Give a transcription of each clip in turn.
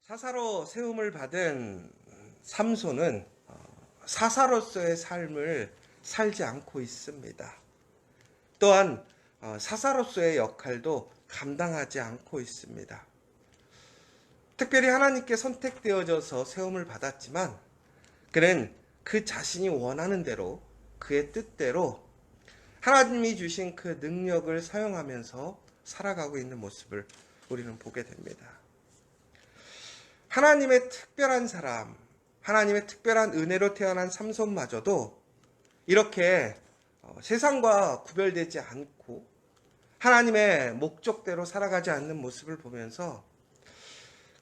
사사로 세움을 받은 삼손은 사사로서의 삶을 살지 않고 있습니다. 또한 사사로서의 역할도 감당하지 않고 있습니다. 특별히 하나님께 선택되어져서 세움을 받았지만 그는 그 자신이 원하는 대로 그의 뜻대로 하나님이 주신 그 능력을 사용하면서 살아가고 있는 모습을 우리는 보게 됩니다. 하나님의 특별한 사람, 하나님의 특별한 은혜로 태어난 삼손마저도 이렇게 세상과 구별되지 않고 하나님의 목적대로 살아가지 않는 모습을 보면서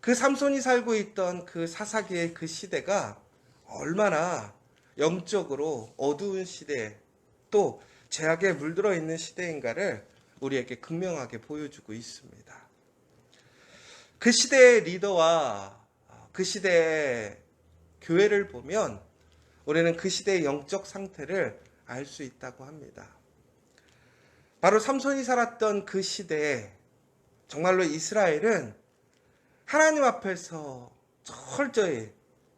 그 삼손이 살고 있던 그 사사기의 그 시대가 얼마나 영적으로 어두운 시대, 또 죄악에 물들어 있는 시대인가를 우리에게 극명하게 보여주고 있습니다. 그 시대의 리더와 그 시대의 교회를 보면 우리는 그 시대의 영적 상태를 알 수 있다고 합니다. 바로 삼손이 살았던 그 시대에 정말로 이스라엘은 하나님 앞에서 철저히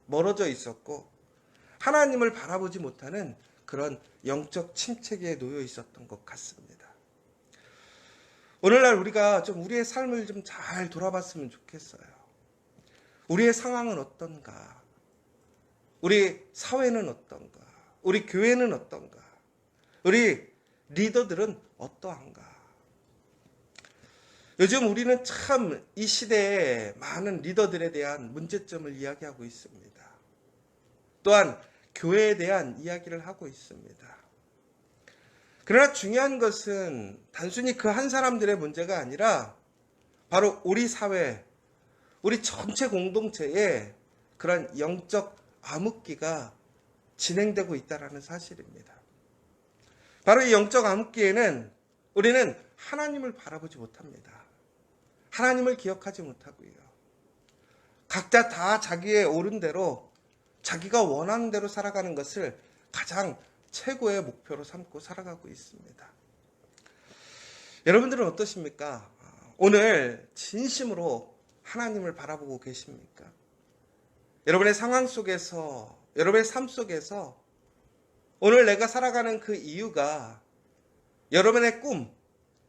멀어져 있었고 하나님을 바라보지 못하는 그런 영적 침체기에 놓여 있었던 것 같습니다. 오늘날 우리가 좀 우리의 삶을 좀 잘 돌아봤으면 좋겠어요. 우리의 상황은 어떤가? 우리 사회는 어떤가? 우리 교회는 어떤가? 우리 리더들은 어떠한가? 요즘 우리는 참 이 시대에 많은 리더들에 대한 문제점을 이야기하고 있습니다. 또한 교회에 대한 이야기를 하고 있습니다. 그러나 중요한 것은 단순히 그 한 사람들의 문제가 아니라 바로 우리 사회, 우리 전체 공동체에 그런 영적 암흑기가 진행되고 있다는 사실입니다. 바로 이 영적 암흑기에는 우리는 하나님을 바라보지 못합니다. 하나님을 기억하지 못하고요. 각자 다 자기의 옳은 대로 자기가 원하는 대로 살아가는 것을 가장 최고의 목표로 삼고 살아가고 있습니다. 여러분들은 어떠십니까? 오늘 진심으로 하나님을 바라보고 계십니까? 여러분의 상황 속에서, 여러분의 삶 속에서 오늘 내가 살아가는 그 이유가 여러분의 꿈,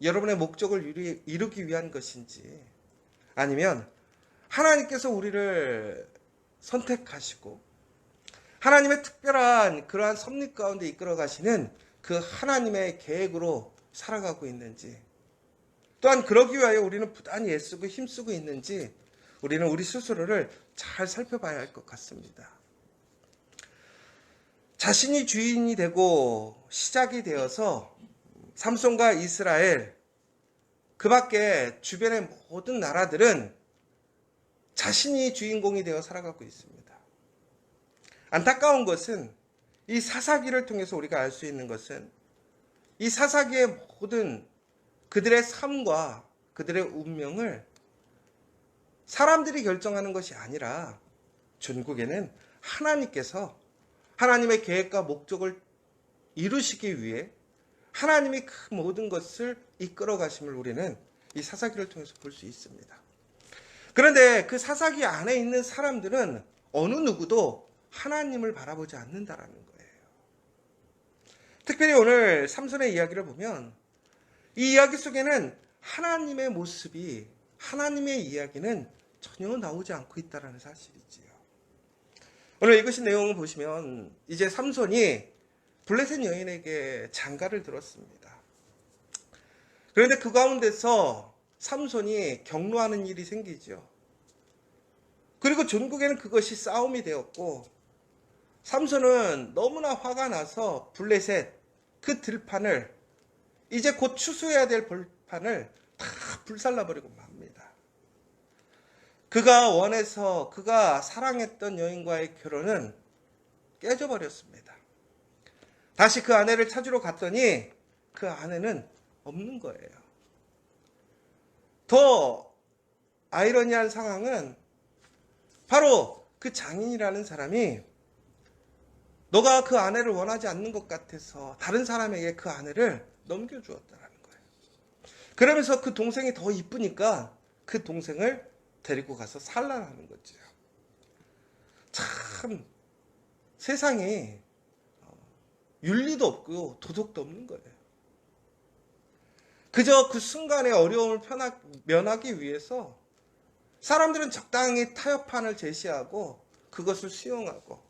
여러분의 목적을 이루기 위한 것인지 아니면 하나님께서 우리를 선택하시고 하나님의 특별한 그러한 섭리 가운데 이끌어 가시는 그 하나님의 계획으로 살아가고 있는지, 또한 그러기 위하여 우리는 부단히 애쓰고 힘쓰고 있는지 우리는 우리 스스로를 잘 살펴봐야 할 것 같습니다. 자신이 주인이 되고 시작이 되어서 삼손과 이스라엘, 그 밖에 주변의 모든 나라들은 자신이 주인공이 되어 살아가고 있습니다. 안타까운 것은 이 사사기를 통해서 우리가 알 수 있는 것은 이 사사기의 모든 그들의 삶과 그들의 운명을 사람들이 결정하는 것이 아니라 전국에는 하나님께서 하나님의 계획과 목적을 이루시기 위해 하나님이 그 모든 것을 이끌어 가심을 우리는 이 사사기를 통해서 볼 수 있습니다. 그런데 그 사사기 안에 있는 사람들은 어느 누구도 하나님을 바라보지 않는다라는 거예요. 특별히 오늘 삼손의 이야기를 보면 이 이야기 속에는 하나님의 모습이, 하나님의 이야기는 전혀 나오지 않고 있다는 사실이지요. 오늘 읽으신 내용을 보시면 이제 삼손이 블레셋 여인에게 장가를 들었습니다. 그런데 그 가운데서 삼손이 경로하는 일이 생기죠. 그리고 전국에는 그것이 싸움이 되었고 삼손은 너무나 화가 나서 블레셋 그 들판을, 이제 곧 추수해야 될 벌판을 다 불살라버리고 맙니다. 그가 원해서 그가 사랑했던 여인과의 결혼은 깨져버렸습니다. 다시 그 아내를 찾으러 갔더니 그 아내는 없는 거예요. 더 아이러니한 상황은 바로 그 장인이라는 사람이 너가 그 아내를 원하지 않는 것 같아서 다른 사람에게 그 아내를 넘겨주었다는 거예요. 그러면서 그 동생이 더 이쁘니까 그 동생을 데리고 가서 산란하는 거죠. 참 세상에 윤리도 없고 도덕도 없는 거예요. 그저 그 순간의 어려움을 면하기 위해서 사람들은 적당히 타협판을 제시하고 그것을 수용하고,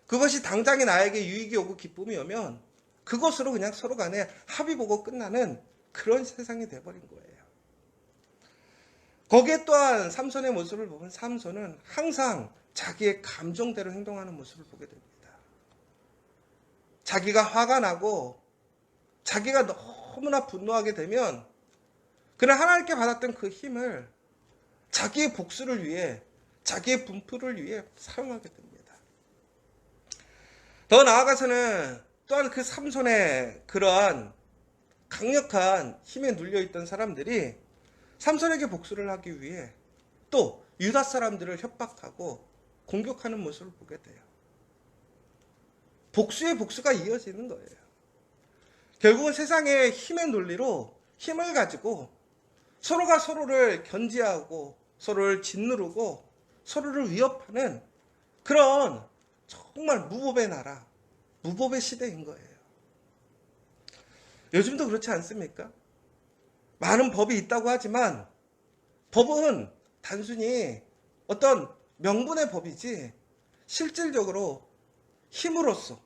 그것이 당장에 나에게 유익이 오고 기쁨이 오면 그것으로 그냥 서로 간에 합의 보고 끝나는 그런 세상이 돼버린 거예요. 거기에 또한 삼손의 모습을 보면 삼손은 항상 자기의 감정대로 행동하는 모습을 보게 됩니다. 자기가 화가 나고 자기가 너무나 분노하게 되면 그는 하나님께 받았던 그 힘을 자기의 복수를 위해, 자기의 분풀을 위해 사용하게 됩니다. 더 나아가서는 또한 그 삼손의 그러한 강력한 힘에 눌려있던 사람들이 삼손에게 복수를 하기 위해 또 유다 사람들을 협박하고 공격하는 모습을 보게 돼요. 복수의 복수가 이어지는 거예요. 결국은 세상의 힘의 논리로 힘을 가지고 서로가 서로를 견제하고 서로를 짓누르고 서로를 위협하는 그런 정말 무법의 나라, 무법의 시대인 거예요. 요즘도 그렇지 않습니까? 많은 법이 있다고 하지만 법은 단순히 어떤 명분의 법이지 실질적으로 힘으로써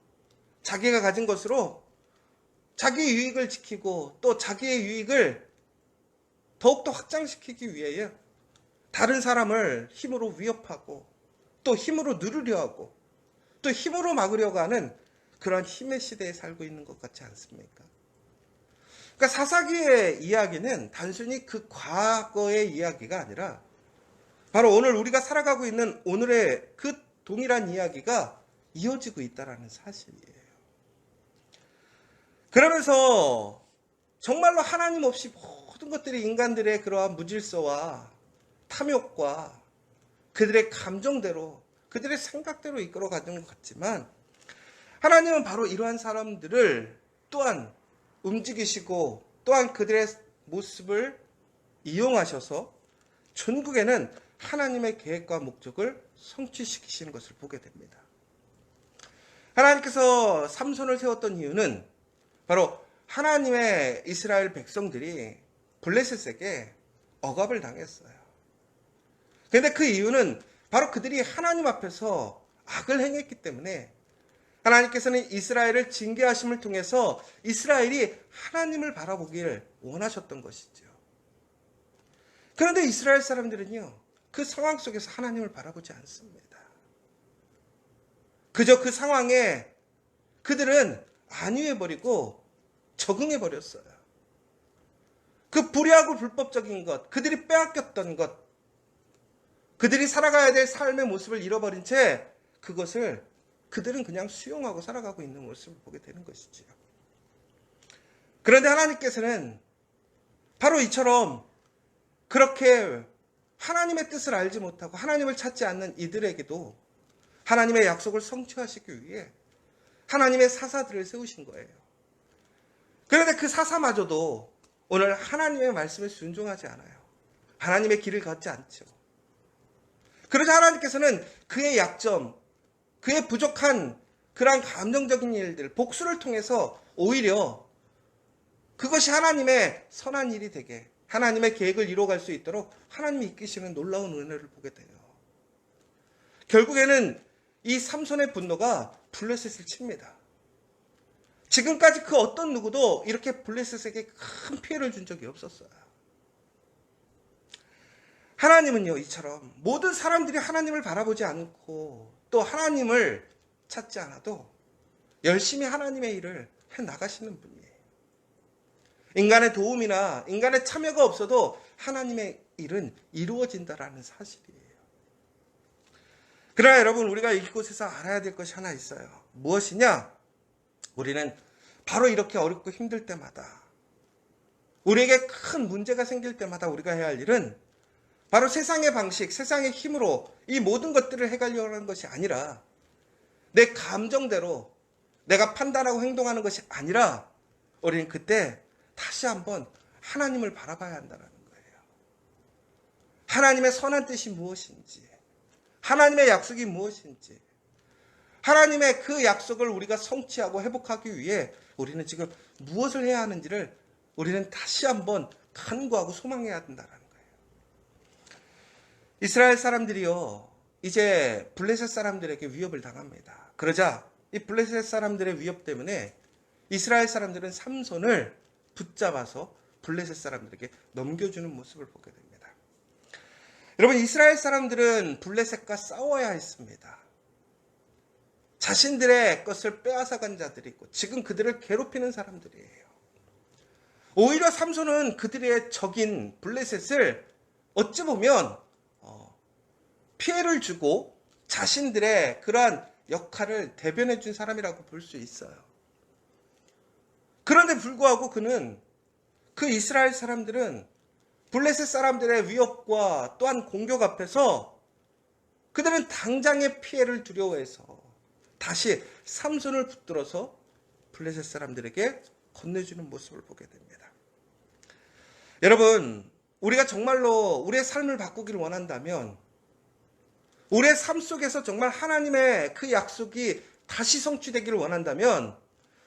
자기가 가진 것으로 자기의 유익을 지키고 또 자기의 유익을 더욱더 확장시키기 위해 다른 사람을 힘으로 위협하고 또 힘으로 누르려 하고 또 힘으로 막으려고 하는 그런 힘의 시대에 살고 있는 것 같지 않습니까? 그러니까 사사기의 이야기는 단순히 그 과거의 이야기가 아니라 바로 오늘 우리가 살아가고 있는 오늘의 그 동일한 이야기가 이어지고 있다는 사실이에요. 그러면서 정말로 하나님 없이 모든 것들이 인간들의 그러한 무질서와 탐욕과 그들의 감정대로, 그들의 생각대로 이끌어가는 것 같지만 하나님은 바로 이러한 사람들을 또한 움직이시고 또한 그들의 모습을 이용하셔서 전국에는 하나님의 계획과 목적을 성취시키시는 것을 보게 됩니다. 하나님께서 삼손을 세웠던 이유는 바로 하나님의 이스라엘 백성들이 블레셋에게 억압을 당했어요. 그런데 그 이유는 바로 그들이 하나님 앞에서 악을 행했기 때문에 하나님께서는 이스라엘을 징계하심을 통해서 이스라엘이 하나님을 바라보기를 원하셨던 것이죠. 그런데 이스라엘 사람들은요, 그 상황 속에서 하나님을 바라보지 않습니다. 그저 그 상황에 그들은 안위해버리고 적응해버렸어요. 그 불의하고 불법적인 것, 그들이 빼앗겼던 것, 그들이 살아가야 될 삶의 모습을 잃어버린 채 그것을 그들은 그냥 수용하고 살아가고 있는 모습을 보게 되는 것이지요. 그런데 하나님께서는 바로 이처럼 그렇게 하나님의 뜻을 알지 못하고 하나님을 찾지 않는 이들에게도 하나님의 약속을 성취하시기 위해 하나님의 사사들을 세우신 거예요. 그런데 그 사사마저도 오늘 하나님의 말씀에 순종하지 않아요. 하나님의 길을 걷지 않죠. 그러자 하나님께서는 그의 약점, 그의 부족한 그러한 감정적인 일들, 복수를 통해서 오히려 그것이 하나님의 선한 일이 되게, 하나님의 계획을 이루어갈 수 있도록 하나님이 이끄시는 놀라운 은혜를 보게 돼요. 결국에는 이 삼손의 분노가 블레셋을 칩니다. 지금까지 그 어떤 누구도 이렇게 블레셋에게 큰 피해를 준 적이 없었어요. 하나님은요, 이처럼 모든 사람들이 하나님을 바라보지 않고 또 하나님을 찾지 않아도 열심히 하나님의 일을 해나가시는 분이에요. 인간의 도움이나 인간의 참여가 없어도 하나님의 일은 이루어진다라는 사실이에요. 그러나 여러분, 우리가 이곳에서 알아야 될 것이 하나 있어요. 무엇이냐? 우리는 바로 이렇게 어렵고 힘들 때마다, 우리에게 큰 문제가 생길 때마다 우리가 해야 할 일은 바로 세상의 방식, 세상의 힘으로 이 모든 것들을 해가려고 하는 것이 아니라 내 감정대로 내가 판단하고 행동하는 것이 아니라 우리는 그때 다시 한번 하나님을 바라봐야 한다는 거예요. 하나님의 선한 뜻이 무엇인지, 하나님의 약속이 무엇인지, 하나님의 그 약속을 우리가 성취하고 회복하기 위해 우리는 지금 무엇을 해야 하는지를 우리는 다시 한번 간구하고 소망해야 된다는 거예요. 이스라엘 사람들이요, 이제 블레셋 사람들에게 위협을 당합니다. 그러자 이 블레셋 사람들의 위협 때문에 이스라엘 사람들은 삼손을 붙잡아서 블레셋 사람들에게 넘겨주는 모습을 보게 됩니다. 여러분, 이스라엘 사람들은 블레셋과 싸워야 했습니다. 자신들의 것을 빼앗아간 자들이고 지금 그들을 괴롭히는 사람들이에요. 오히려 삼손은 그들의 적인 블레셋을 어찌 보면 피해를 주고 자신들의 그러한 역할을 대변해 준 사람이라고 볼 수 있어요. 그런데 불구하고 그는, 그 이스라엘 사람들은 블레셋 사람들의 위협과 또한 공격 앞에서 그들은 당장의 피해를 두려워해서 다시 삼손을 붙들어서 블레셋 사람들에게 건네주는 모습을 보게 됩니다. 여러분, 우리가 정말로 우리의 삶을 바꾸기를 원한다면, 우리의 삶 속에서 정말 하나님의 그 약속이 다시 성취되기를 원한다면,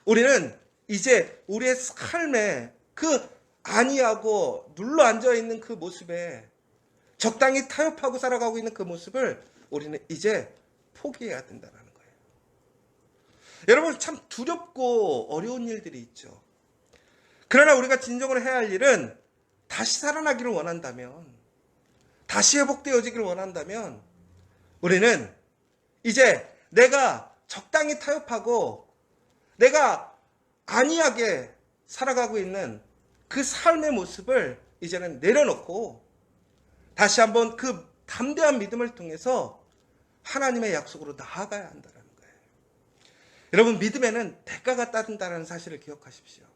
우리는 이제 우리의 삶에 그 안이하고 눌러 앉아 있는 그 모습에, 적당히 타협하고 살아가고 있는 그 모습을 우리는 이제 포기해야 된다는 거예요. 여러분, 참 두렵고 어려운 일들이 있죠. 그러나 우리가 진정으로 해야 할 일은 다시 살아나기를 원한다면, 다시 회복되어지기를 원한다면 우리는 이제 내가 적당히 타협하고 내가 안이하게 살아가고 있는 그 삶의 모습을 이제는 내려놓고 다시 한번 그 담대한 믿음을 통해서 하나님의 약속으로 나아가야 한다는 거예요. 여러분, 믿음에는 대가가 따른다는 사실을 기억하십시오.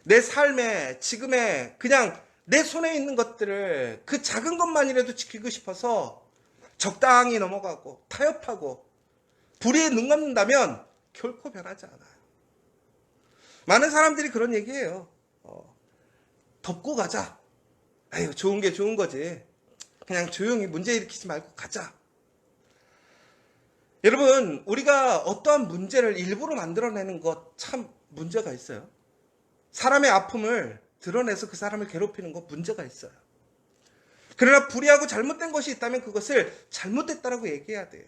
내 삶에 지금의 그냥 내 손에 있는 것들을, 그 작은 것만이라도 지키고 싶어서 적당히 넘어가고 타협하고 불의에 눈 감는다면 결코 변하지 않아요. 많은 사람들이 그런 얘기해요. 덮고 가자. 아유, 좋은 게 좋은 거지. 그냥 조용히 문제 일으키지 말고 가자. 여러분, 우리가 어떠한 문제를 일부러 만들어내는 것 참 문제가 있어요. 사람의 아픔을 드러내서 그 사람을 괴롭히는 것 문제가 있어요. 그러나 불의하고 잘못된 것이 있다면 그것을 잘못됐다라고 얘기해야 돼요.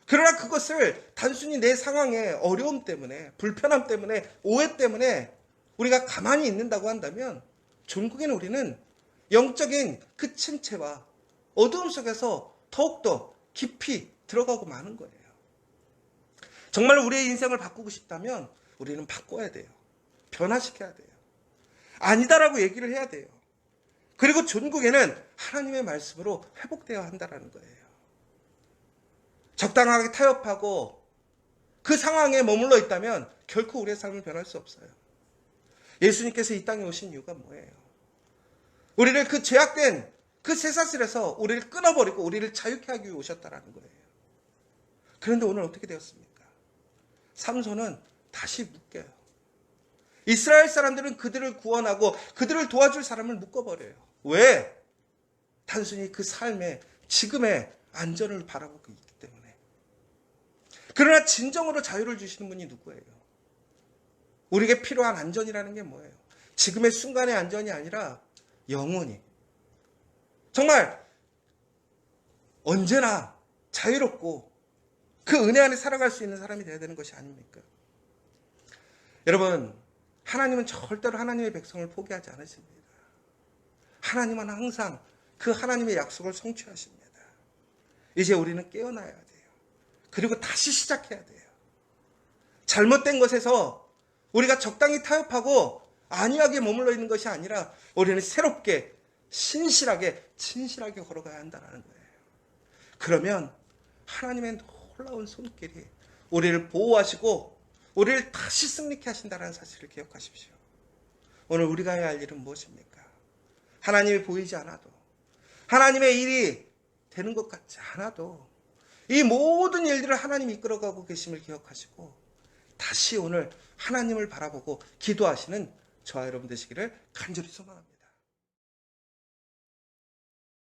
그러나 그것을 단순히 내 상황의 어려움 때문에, 불편함 때문에, 오해 때문에 우리가 가만히 있는다고 한다면 결국에는 우리는 영적인 그 침체와 어두움 속에서 더욱더 깊이 들어가고 마는 거예요. 정말 우리의 인생을 바꾸고 싶다면 우리는 바꿔야 돼요. 변화시켜야 돼요. 아니다라고 얘기를 해야 돼요. 그리고 전국에는 하나님의 말씀으로 회복되어야 한다는 거예요. 적당하게 타협하고 그 상황에 머물러 있다면 결코 우리의 삶을 변할 수 없어요. 예수님께서 이 땅에 오신 이유가 뭐예요? 우리를 그 죄악된 그 쇠사슬에서 우리를 끊어버리고 우리를 자유케 하기 위해 오셨다는 거예요. 그런데 오늘 어떻게 되었습니까? 삼손은 다시 묶여요. 이스라엘 사람들은 그들을 구원하고 그들을 도와줄 사람을 묶어버려요. 왜? 단순히 그 삶의 지금의 안전을 바라보고 있기 때문에. 그러나 진정으로 자유를 주시는 분이 누구예요? 우리에게 필요한 안전이라는 게 뭐예요? 지금의 순간의 안전이 아니라 영원히, 정말 언제나 자유롭고 그 은혜 안에 살아갈 수 있는 사람이 되어야 되는 것이 아닙니까? 여러분, 하나님은 절대로 하나님의 백성을 포기하지 않으십니다. 하나님은 항상 그 하나님의 약속을 성취하십니다. 이제 우리는 깨어나야 돼요. 그리고 다시 시작해야 돼요. 잘못된 것에서 우리가 적당히 타협하고 안이하게 머물러 있는 것이 아니라 우리는 새롭게, 신실하게, 진실하게 걸어가야 한다는 거예요. 그러면 하나님의 놀라운 손길이 우리를 보호하시고 우리를 다시 승리케 하신다는 사실을 기억하십시오. 오늘 우리가 해야 할 일은 무엇입니까? 하나님이 보이지 않아도, 하나님의 일이 되는 것 같지 않아도 이 모든 일들을 하나님이 이끌어가고 계심을 기억하시고 다시 오늘 하나님을 바라보고 기도하시는 저와 여러분 되시기를 간절히 소망합니다.